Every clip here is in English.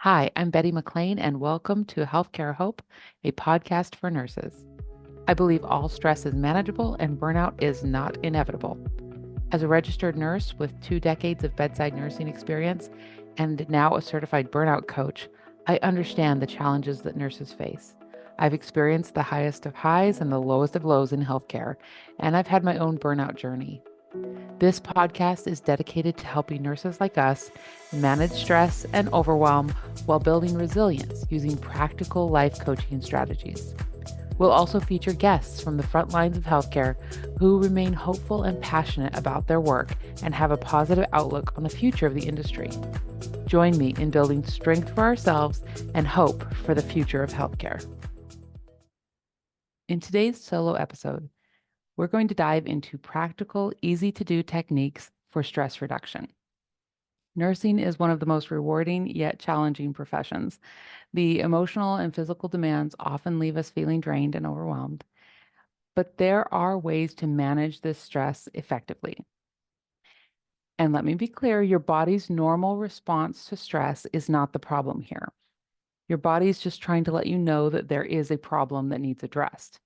Hi, I'm Betty McLean, and welcome to Healthcare Hope, a podcast for nurses. I believe all stress is manageable and burnout is not inevitable. As a registered nurse with 2 decades of bedside nursing experience and now a certified burnout coach, I understand the challenges that nurses face. I've experienced the highest of highs and the lowest of lows in healthcare, and I've had my own burnout journey. This podcast is dedicated to helping nurses like us manage stress and overwhelm while building resilience using practical life coaching strategies. We'll also feature guests from the front lines of healthcare who remain hopeful and passionate about their work and have a positive outlook on the future of the industry. Join me in building strength for ourselves and hope for the future of healthcare. In today's solo episode, we're going to dive into practical, easy-to-do techniques for stress reduction. Nursing is one of the most rewarding yet challenging professions. The emotional and physical demands often leave us feeling drained and overwhelmed, but there are ways to manage this stress effectively. And let me be clear, your body's normal response to stress is not the problem here. Your body's just trying to let you know that there is a problem that needs addressed.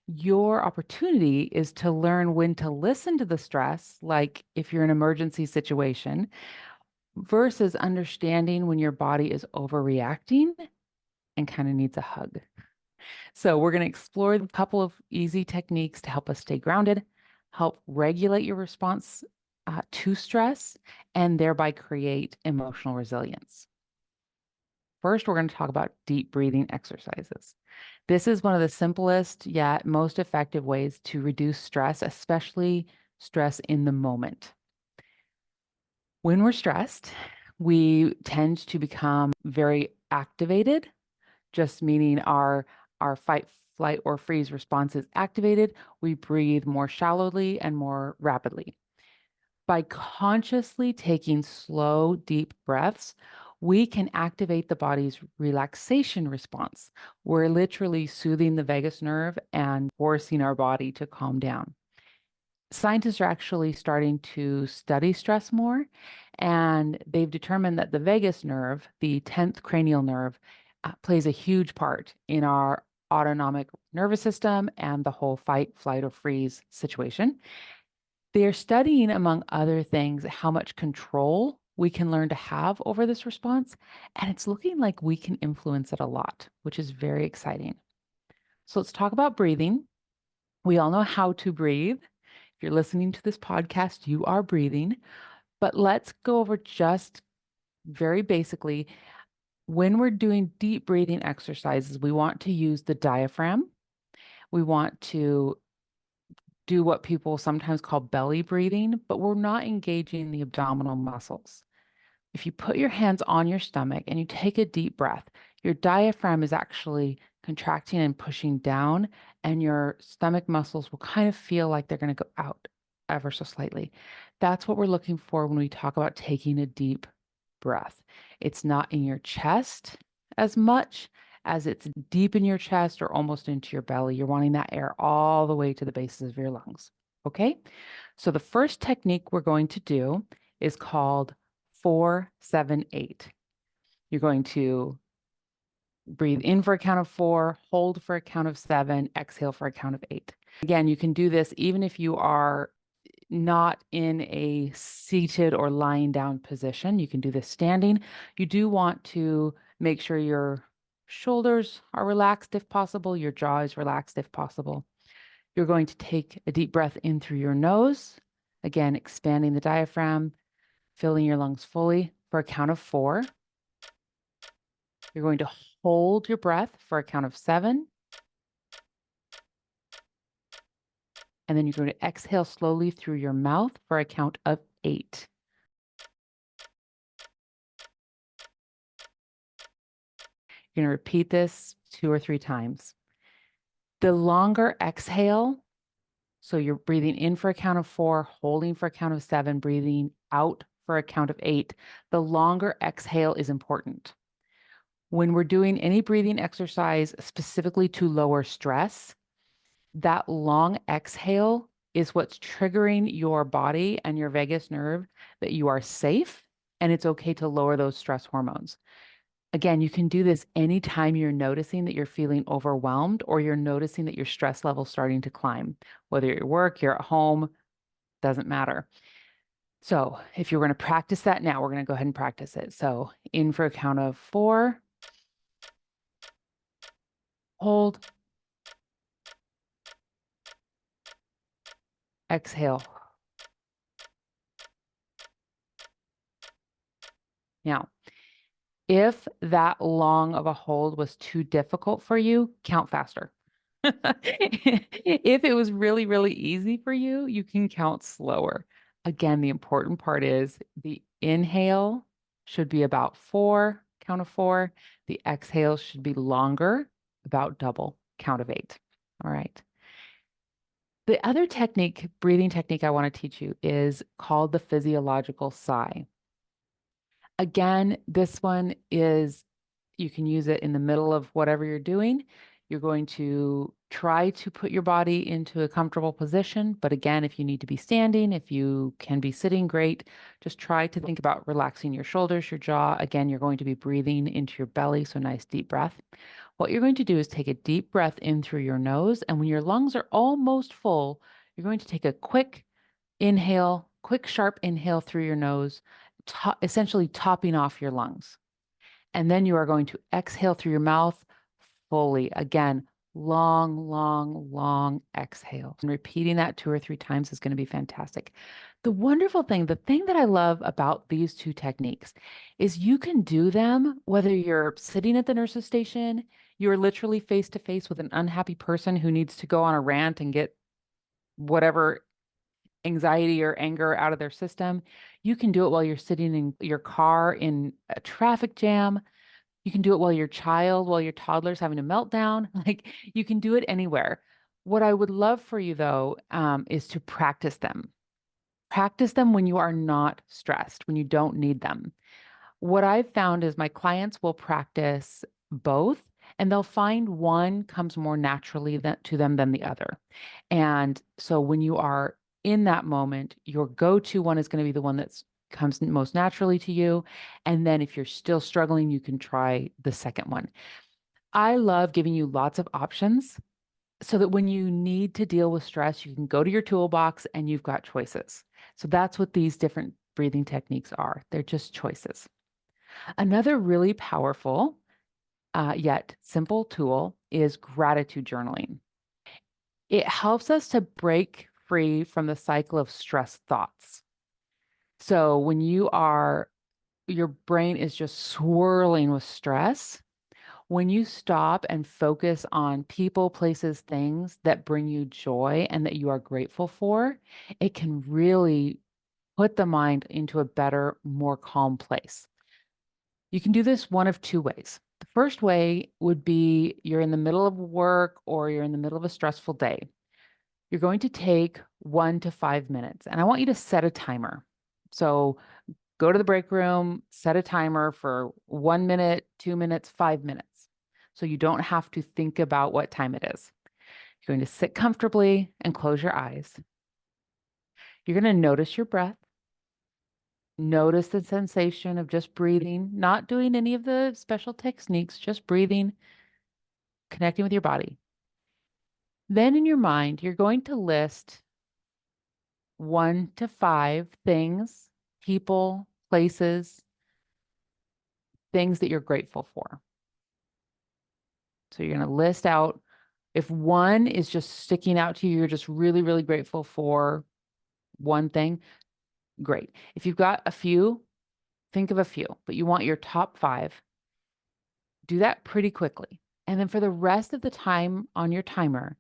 Your opportunity is to learn when to listen to the stress, like if you're in an emergency situation, versus understanding when your body is overreacting and kind of needs a hug. So, we're going to explore a couple of easy techniques to help us stay grounded, help regulate your response to stress, and thereby create emotional resilience. First, we're going to talk about deep breathing exercises. This is one of the simplest yet most effective ways to reduce stress, especially stress in the moment. When we're stressed, we tend to become very activated, just meaning our fight, flight, or freeze response is activated. We breathe more shallowly and more rapidly. By consciously taking slow, deep breaths, we can activate the body's relaxation response. We're literally soothing the vagus nerve and forcing our body to calm down. Scientists are actually starting to study stress more, and they've determined that the vagus nerve, the 10th cranial nerve, plays a huge part in our autonomic nervous system and the whole fight, flight, or freeze situation. They're studying, among other things, how much control we can learn to have over this response, and it's looking like we can influence it a lot, which is very exciting. So let's talk about breathing. We all know how to breathe. If you're listening to this podcast, you are breathing, but let's go over just very basically. When we're doing deep breathing exercises, we want to use the diaphragm. We want to do what people sometimes call belly breathing, but we're not engaging the abdominal muscles. If you put your hands on your stomach and you take a deep breath, your diaphragm is actually contracting and pushing down, and your stomach muscles will kind of feel like they're going to go out ever so slightly. That's what we're looking for when we talk about taking a deep breath. It's not in your chest as much as it's deep in your chest or almost into your belly. You're wanting that air all the way to the bases of your lungs. Okay. So the first technique we're going to do is called 4-7-8. You're going to breathe in for a count of 4, hold for a count of 7, exhale for a count of 8. Again, you can do this even if you are not in a seated or lying down position. You can do this standing. You do want to make sure your shoulders are relaxed if possible, your jaw is relaxed if possible. You're going to take a deep breath in through your nose, again, expanding the diaphragm, filling your lungs fully for a count of 4. You're going to hold your breath for a count of 7. And then you're going to exhale slowly through your mouth for a count of 8. You're going to repeat this 2 or 3 times. The longer exhale, so you're breathing in for a count of 4, holding for a count of 7, breathing out for a count of 8. The longer exhale is important. When we're doing any breathing exercise specifically to lower stress, that long exhale is what's triggering your body and your vagus nerve that you are safe and it's okay to lower those stress hormones. Again, you can do this anytime you're noticing that you're feeling overwhelmed or you're noticing that your stress level is starting to climb. Whether you're at work, you're at home, doesn't matter. So if you're going to practice that now, we're going to go ahead and practice it. So in for a count of 4, hold, exhale. Now, if that long of a hold was too difficult for you, count faster. If it was really, really easy for you, you can count slower. Again, the important part is the inhale should be about 4, count of 4. The exhale should be longer, about double, count of 8. All right. The other technique, breathing technique I want to teach you is called the physiological sigh. Again, this one is you can use it in the middle of whatever you're doing. You're going to try to put your body into a comfortable position. But again, if you need to be standing, if you can be sitting, great. Just try to think about relaxing your shoulders, your jaw. Again, you're going to be breathing into your belly. So nice deep breath. What you're going to do is take a deep breath in through your nose. And when your lungs are almost full, you're going to take a quick inhale, quick, sharp inhale through your nose, essentially topping off your lungs. And then you are going to exhale through your mouth fully. Again, long, long, long exhale. And repeating that 2 or 3 times is going to be fantastic. The wonderful thing, the thing that I love about these 2 techniques is you can do them whether you're sitting at the nurse's station, you're literally face to face with an unhappy person who needs to go on a rant and get whatever anxiety or anger out of their system. You can do it while you're sitting in your car in a traffic jam. You can do it while your toddler's having a meltdown. Like you can do it anywhere. What I would love for you though, is to practice them. Practice them when you are not stressed, when you don't need them. What I've found is my clients will practice both and they'll find one comes more naturally to them than the other. And so when you are in that moment, your go-to one is going to be the one that comes most naturally to you. And then if you're still struggling, you can try the second one. I love giving you lots of options so that when you need to deal with stress, you can go to your toolbox and you've got choices. So that's what these different breathing techniques are. They're just choices. Another really powerful, yet simple tool is gratitude journaling. It helps us to break free from the cycle of stress thoughts. So when your brain is just swirling with stress, when you stop and focus on people, places, things that bring you joy and that you are grateful for, it can really put the mind into a better, more calm place. You can do this one of 2 ways. The first way would be you're in the middle of work or you're in the middle of a stressful day. You're going to take 1 to 5 minutes, and I want you to set a timer. So go to the break room, set a timer for 1 minute, 2 minutes, 5 minutes. So you don't have to think about what time it is. You're going to sit comfortably and close your eyes. You're going to notice your breath. Notice the sensation of just breathing, not doing any of the special techniques, just breathing, connecting with your body. Then in your mind, you're going to list 1 to 5 things, people, places, things that you're grateful for. So you're going to list out, if one is just sticking out to you, you're just really, really grateful for one thing, great. If you've got a few, think of a few, but you want your top 5. Do that pretty quickly. And then for the rest of the time on your timer,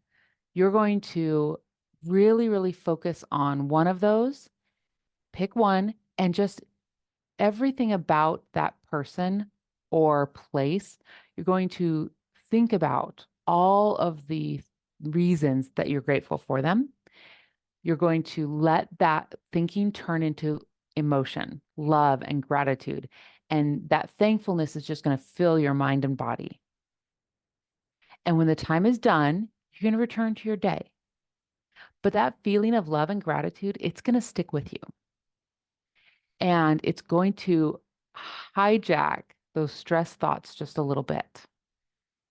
you're going to really, really focus on one of those, pick one, and just everything about that person or place, you're going to think about all of the reasons that you're grateful for them. You're going to let that thinking turn into emotion, love, and gratitude. And that thankfulness is just going to fill your mind and body. And when the time is done, you're going to return to your day. But that feeling of love and gratitude, it's going to stick with you. And it's going to hijack those stress thoughts just a little bit,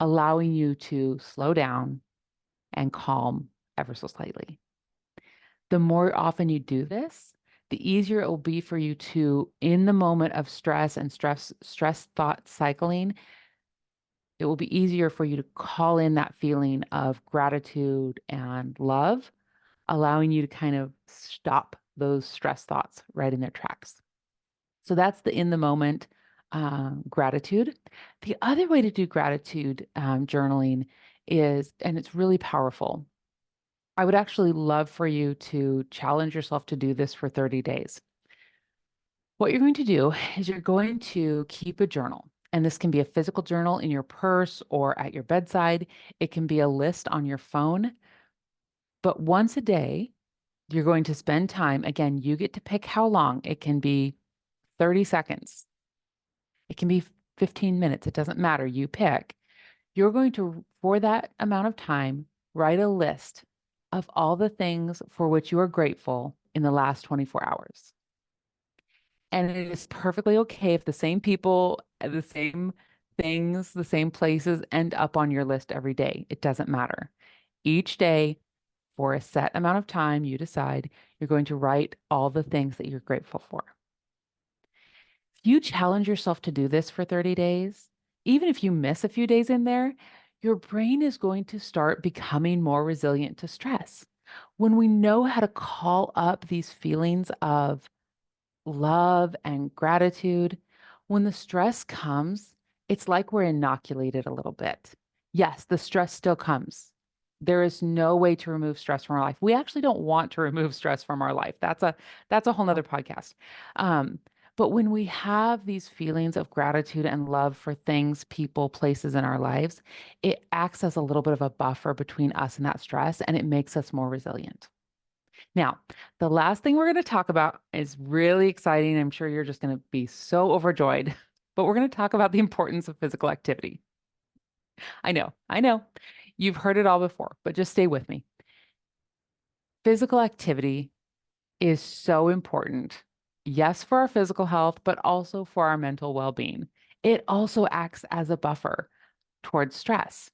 allowing you to slow down and calm ever so slightly. The more often you do this, the easier it will be for you to, in the moment of stress and stress thought cycling, it will be easier for you to call in that feeling of gratitude and love, allowing you to kind of stop those stress thoughts right in their tracks. So that's the in the moment gratitude. The other way to do gratitude journaling is, and it's really powerful. I would actually love for you to challenge yourself to do this for 30 days. What you're going to do is you're going to keep a journal. And this can be a physical journal in your purse or at your bedside. It can be a list on your phone. But once a day, you're going to spend time. Again, you get to pick how long. It can be 30 seconds. It can be 15 minutes. It doesn't matter. You pick. You're going to, for that amount of time, write a list of all the things for which you are grateful in the last 24 hours. And it is perfectly okay if the same people, the same things, the same places end up on your list every day. It doesn't matter. Each day, for a set amount of time, you decide you're going to write all the things that you're grateful for. If you challenge yourself to do this for 30 days, even if you miss a few days in there, your brain is going to start becoming more resilient to stress. When we know how to call up these feelings of love and gratitude, when the stress comes, it's like we're inoculated a little bit. Yes, the stress still comes. There is no way to remove stress from our life. We actually don't want to remove stress from our life. That's a whole nother podcast. Um, but when we have these feelings of gratitude and love for things, people, places in our lives, it acts as a little bit of a buffer between us and that stress, and it makes us more resilient. Now, the last thing we're going to talk about is really exciting. I'm sure you're just going to be so overjoyed, but we're going to talk about the importance of physical activity. I know. You've heard it all before, but just stay with me. Physical activity is so important. Yes, for our physical health, but also for our mental well-being. It also acts as a buffer towards stress.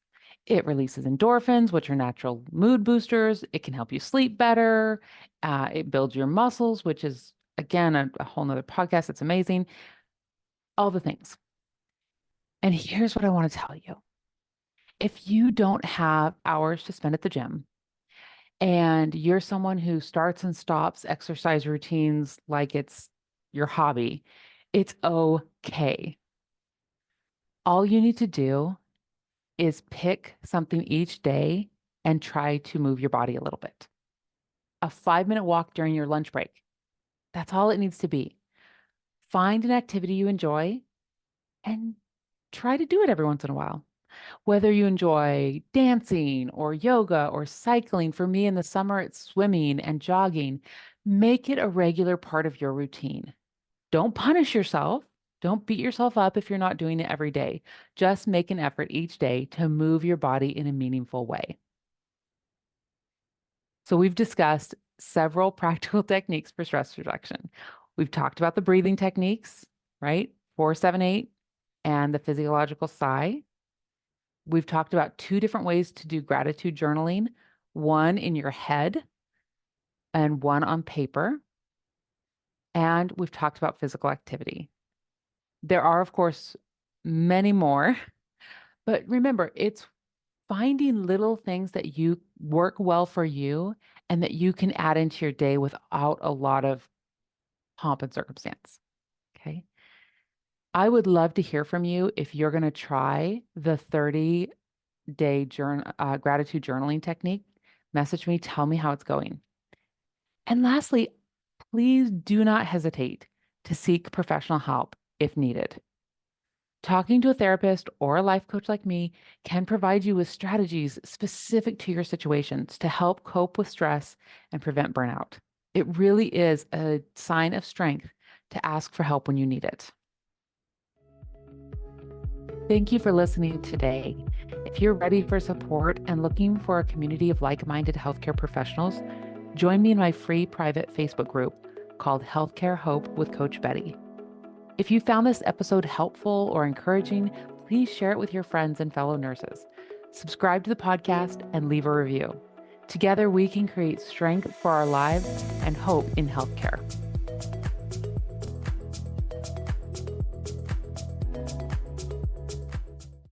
It releases endorphins, which are natural mood boosters. It can help you sleep better. It builds your muscles, which is, again, a whole nother podcast. It's amazing. All the things. And here's what I want to tell you. If you don't have hours to spend at the gym and you're someone who starts and stops exercise routines like it's your hobby, it's okay. All you need to do is pick something each day and try to move your body a little bit. A 5-minute walk during your lunch break. That's all it needs to be. Find an activity you enjoy and try to do it every once in a while. Whether you enjoy dancing or yoga or cycling, for me in the summer, it's swimming and jogging. Make it a regular part of your routine. Don't punish yourself. Don't beat yourself up if you're not doing it every day. Just make an effort each day to move your body in a meaningful way. So we've discussed several practical techniques for stress reduction. We've talked about the breathing techniques, right? 4-7-8 and the physiological sigh. We've talked about 2 different ways to do gratitude journaling, one in your head and one on paper. And we've talked about physical activity. There are, of course, many more, but remember, it's finding little things that you work well for you and that you can add into your day without a lot of pomp and circumstance. Okay. I would love to hear from you if you're going to try the 30-day gratitude journaling technique. Message me, tell me how it's going. And lastly, please do not hesitate to seek professional help if needed. Talking to a therapist or a life coach like me can provide you with strategies specific to your situations to help cope with stress and prevent burnout. It really is a sign of strength to ask for help when you need it. Thank you for listening today. If you're ready for support and looking for a community of like-minded healthcare professionals, join me in my free private Facebook group called Healthcare Hope with Coach Betty. If you found this episode helpful or encouraging, please share it with your friends and fellow nurses. Subscribe to the podcast and leave a review. Together, we can create strength for our lives and hope in healthcare.